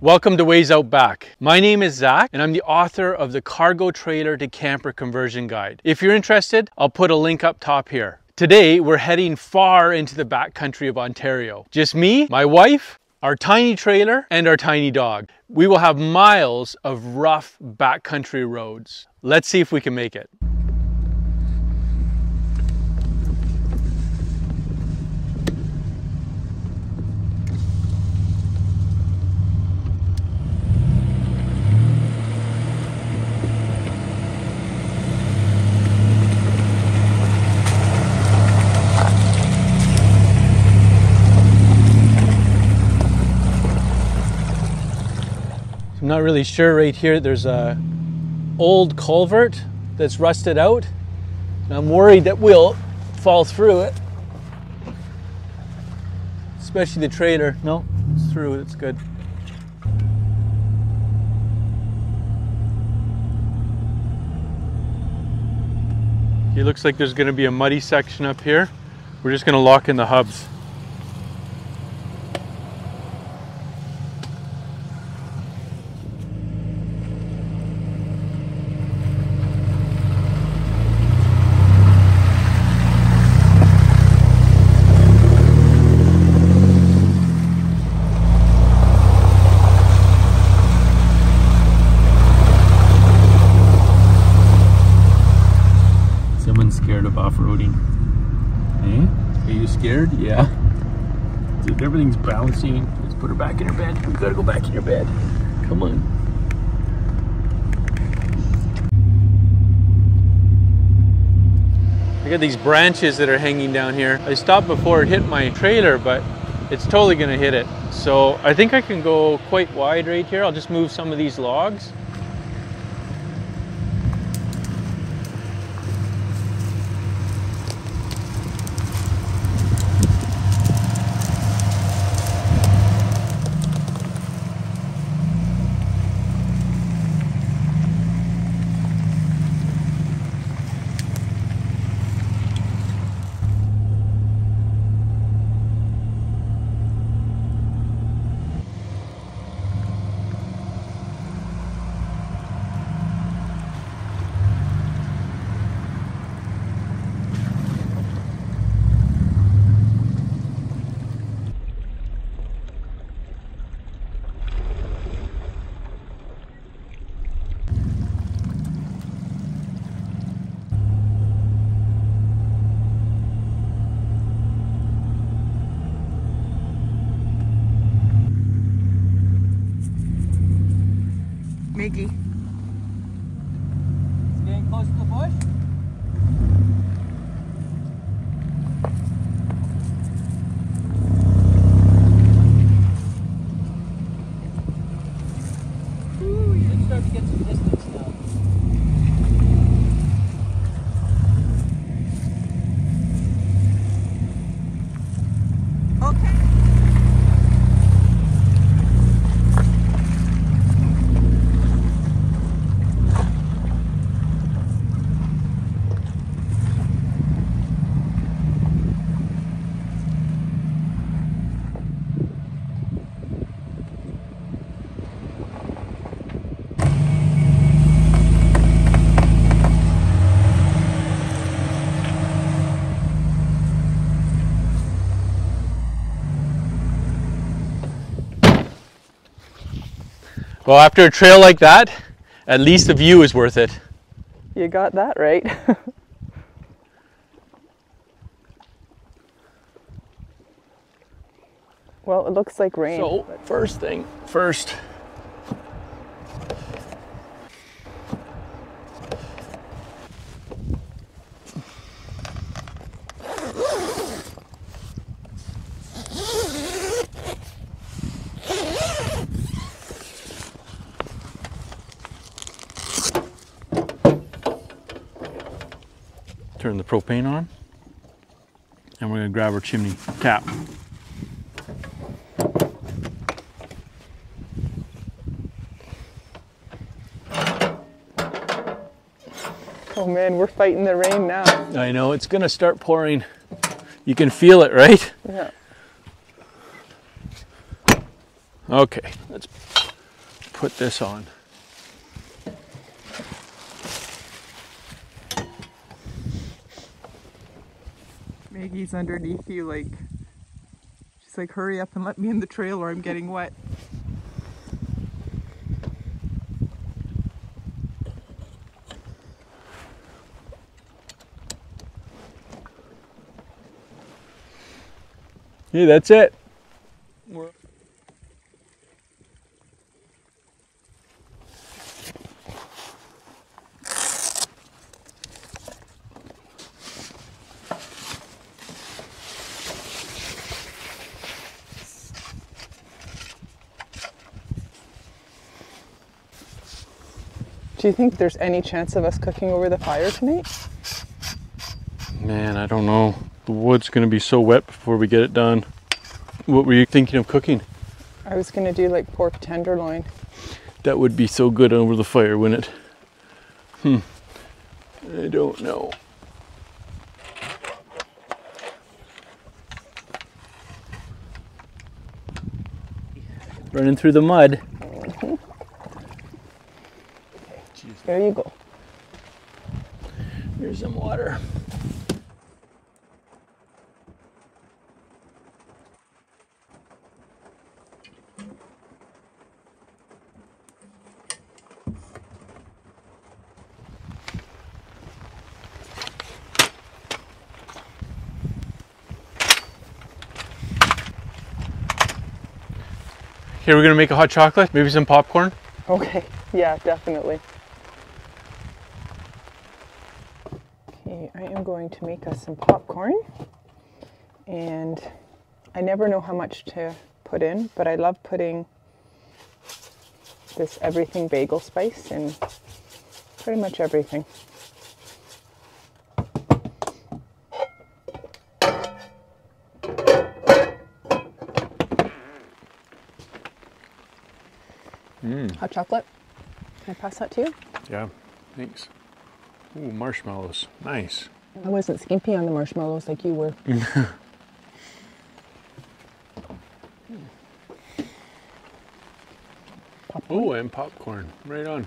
Welcome to Ways Out Back. My name is Zach and I'm the author of the Cargo Trailer to Camper Conversion Guide. If you're interested, I'll put a link up top here. Today, we're heading far into the backcountry of Ontario. Just me, my wife, our tiny trailer, and our tiny dog. We will have miles of rough backcountry roads. Let's see if we can make it. I'm not really sure right here. There's a old culvert that's rusted out. And I'm worried that we'll fall through it. Especially the trailer. No, it's through. It's good. It looks like there's going to be a muddy section up here. We're just going to lock in the hubs. Scared of off-roading. Eh? Are you scared? Yeah. Dude, everything's bouncing. Let's put her back in her bed. We gotta go back in your bed. Come on. I got these branches that are hanging down here. I stopped before it hit my trailer, but it's totally gonna hit it. So I think I can go quite wide right here. I'll just move some of these logs. Miggy. It's getting close to the bush. Ooh, you can start to get some distance now. Okay. Well, after a trail like that, at least the view is worth it. You got that right. Well, it looks like rain. So, first thing first. Turn the propane on, and we're going to grab our chimney cap. Oh man, we're fighting the rain now. I know, it's going to start pouring. You can feel it, right? Yeah. Okay, let's put this on. Maggie's underneath you, like, she's like, hurry up and let me in the trail or I'm getting wet. Yeah, that's it. Do you think there's any chance of us cooking over the fire tonight? Man, I don't know. The wood's gonna be so wet before we get it done. What were you thinking of cooking? I was gonna do like pork tenderloin. That would be so good over the fire, wouldn't it? I don't know. Running through the mud. There you go. Here's some water. Here, we're gonna make a hot chocolate, maybe some popcorn. Okay, yeah, definitely. Okay, I am going to make us some popcorn. And I never know how much to put in, but I love putting this everything bagel spice in pretty much everything. Hot chocolate. Can I pass that to you? Yeah, thanks. Ooh, marshmallows. Nice. I wasn't skimpy on the marshmallows like you were. Oh, and popcorn. Right on.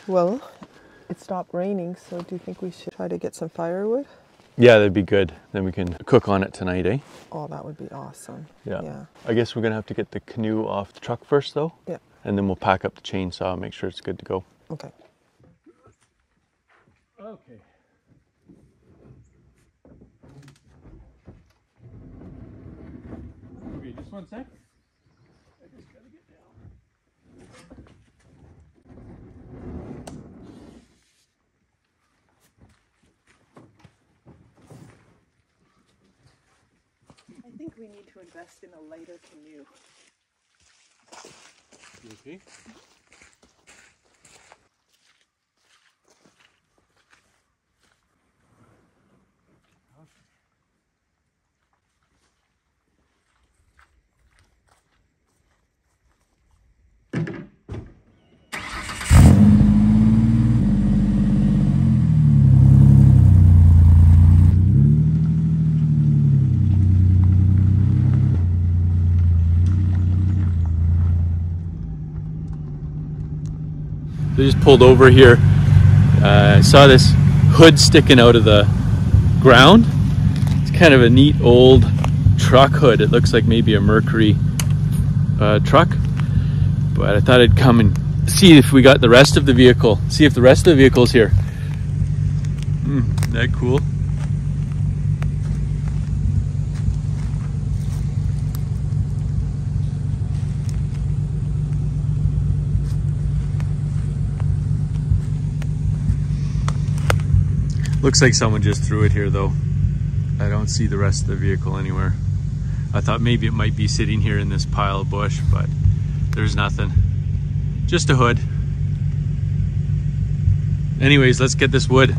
Well, it stopped raining, so do you think we should try to get some firewood? Yeah, that'd be good. Then we can cook on it tonight, eh? Oh, that would be awesome. Yeah. I guess we're gonna have to get the canoe off the truck first though. Yeah. And then we'll pack up the chainsaw, make sure it's good to go. Okay. Okay. Okay, just one sec. I just gotta get down. I think we need to invest in a lighter canoe. You okay? They just pulled over here. I saw this hood sticking out of the ground. It's kind of a neat old truck hood. It looks like maybe a Mercury truck. But I thought I'd come and see if we got the rest of the vehicle. See if the rest of the vehicle's here. Isn't that cool? Looks like someone just threw it here though. I don't see the rest of the vehicle anywhere. I thought maybe it might be sitting here in this pile of bush, but there's nothing. Just a hood. Anyways, let's get this wood.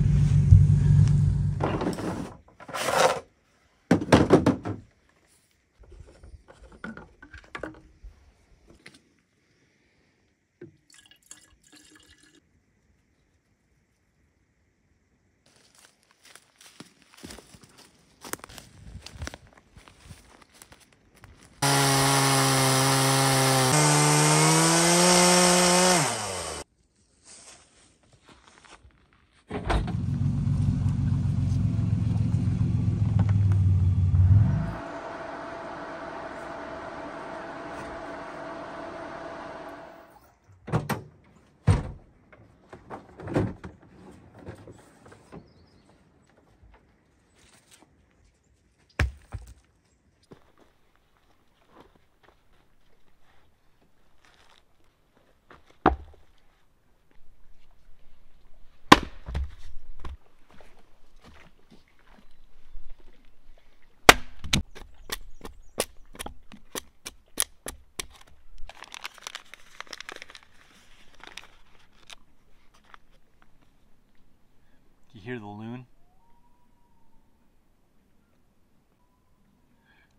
You hear the loon?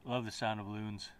Love the sound of loons.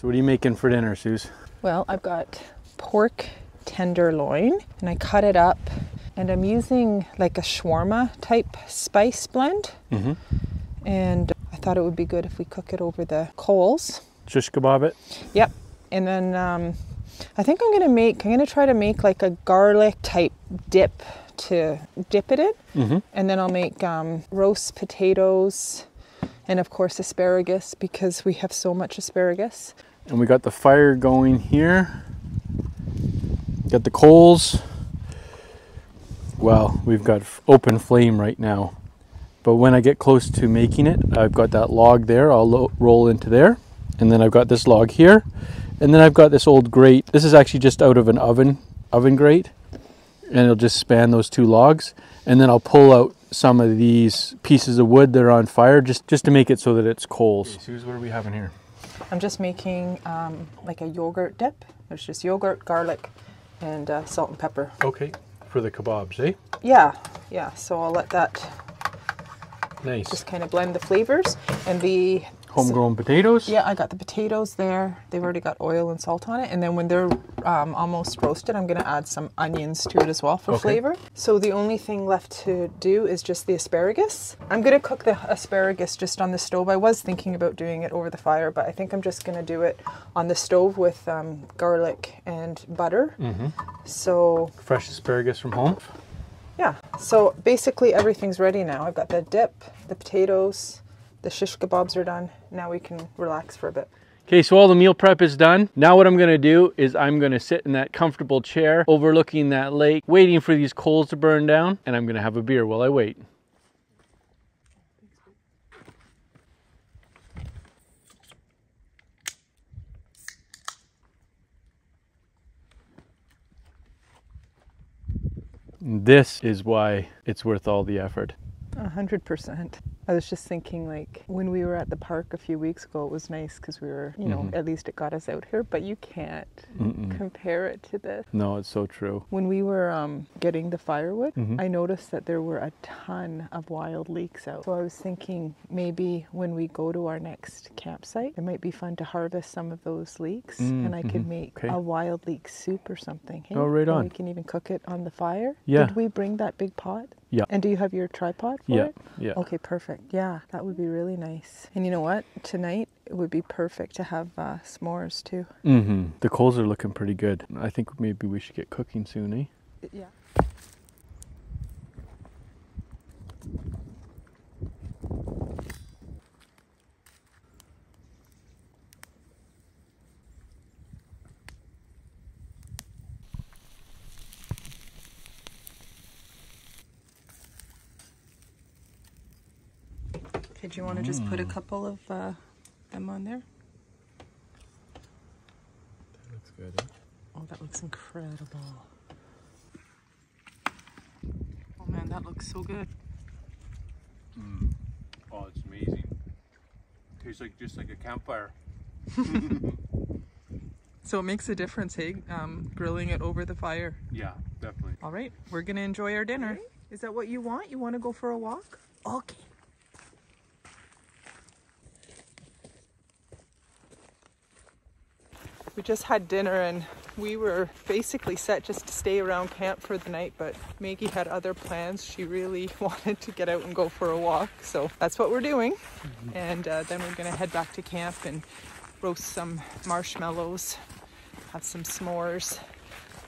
So what are you making for dinner, Suze? Well, I've got pork tenderloin and I cut it up and I'm using like a shawarma type spice blend. And I thought it would be good if we cook it over the coals. Shish kebab it? Yep. And then I think I'm gonna try to make like a garlic type dip to dip it in. And then I'll make roast potatoes and of course asparagus because we have so much asparagus. And we got the fire going here. Got the coals. Well, we've got open flame right now. But when I get close to making it, I've got that log there. I'll roll into there. And then I've got this log here. And then I've got this old grate. This is actually just out of an oven grate. And it'll just span those two logs. And then I'll pull out some of these pieces of wood that are on fire just to make it so that it's coals. Okay, Suze, what are we having here? I'm just making like a yogurt dip. There's just yogurt, garlic, and salt and pepper. Okay, for the kebabs, eh? Yeah, yeah. So I'll let that Nice. just kind of blend the flavors. And the homegrown potatoes? Yeah, I got the potatoes there. They've already got oil and salt on it. And then when they're almost roasted, I'm going to add some onions to it as well for flavor. So the only thing left to do is just the asparagus. I'm going to cook the asparagus just on the stove. I was thinking about doing it over the fire, but I think I'm just going to do it on the stove with garlic and butter. So fresh asparagus from home? Yeah, so basically everything's ready now. I've got the dip, the potatoes, the shish kebabs are done. Now we can relax for a bit. Okay, so all the meal prep is done. Now what I'm gonna do is I'm gonna sit in that comfortable chair overlooking that lake, waiting for these coals to burn down, and I'm gonna have a beer while I wait. This is why it's worth all the effort. 100%. I was just thinking, like, when we were at the park a few weeks ago, it was nice because we were, you know, at least it got us out here, but you can't compare it to this. No, it's so true. When we were getting the firewood, I noticed that there were a ton of wild leeks out. So I was thinking maybe when we go to our next campsite, it might be fun to harvest some of those leeks and I could make a wild leek soup or something. Hey? Oh, right on. And we can even cook it on the fire. Yeah. Did we bring that big pot? Yeah. And do you have your tripod for it? Yeah. Okay, perfect. Yeah, that would be really nice. And you know what? Tonight it would be perfect to have s'mores too. The coals are looking pretty good. I think maybe we should get cooking soon, eh? Yeah. Okay, do you want to just put a couple of them on there? That looks good, eh? Oh, that looks incredible. Oh man, that looks so good. Oh, it's amazing. Tastes like just like a campfire. So it makes a difference, hey, grilling it over the fire. Yeah, definitely. All right, we're gonna enjoy our dinner. Okay. Is that what you want? You want to go for a walk? Okay. We just had dinner and we were basically set just to stay around camp for the night, but Maggie had other plans. She really wanted to get out and go for a walk, so that's what we're doing. And then we're gonna head back to camp and roast some marshmallows, have some s'mores,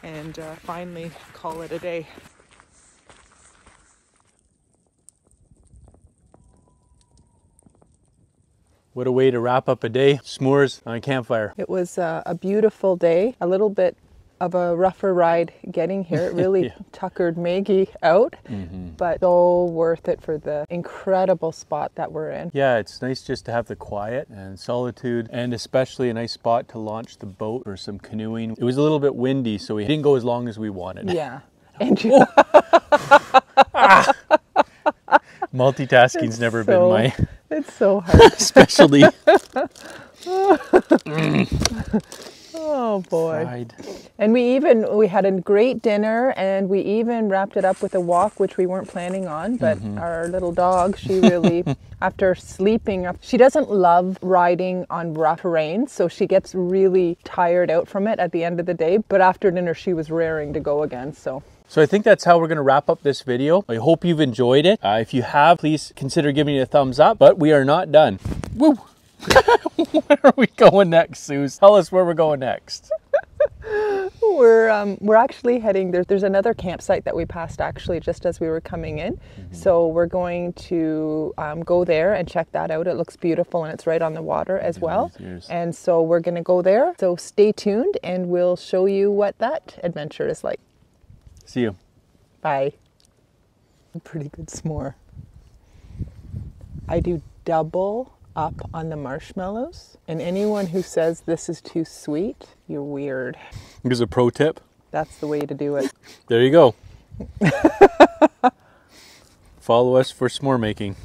and finally call it a day. What a way to wrap up a day. S'mores on a campfire. It was a beautiful day, a little bit of a rougher ride getting here. It really tuckered Maggie out, but so worth it for the incredible spot that we're in. Yeah, it's nice just to have the quiet and solitude, and especially a nice spot to launch the boat or some canoeing. It was a little bit windy, so we didn't go as long as we wanted. Yeah. And you Multitasking's never been my it's so hard. specialty. Oh boy. Fried. And we had a great dinner, and we even wrapped it up with a walk, which we weren't planning on, but our little dog, she really, after sleeping, she doesn't love riding on rough terrain, so she gets really tired out from it at the end of the day, but after dinner she was raring to go again. So I think that's how we're going to wrap up this video. I hope you've enjoyed it. If you have, please consider giving it a thumbs up, but we are not done. Woo! Where are we going next, Suze? Tell us where we're going next. We're actually heading, there's another campsite that we passed actually just as we were coming in. So we're going to go there and check that out. It looks beautiful and it's right on the water as well. And so we're going to go there. So stay tuned and we'll show you what that adventure is like. See you. Bye. A pretty good s'more. I do double up on the marshmallows, and anyone who says this is too sweet, you're weird. Here's a pro tip. That's the way to do it. There you go. Follow us for s'more making.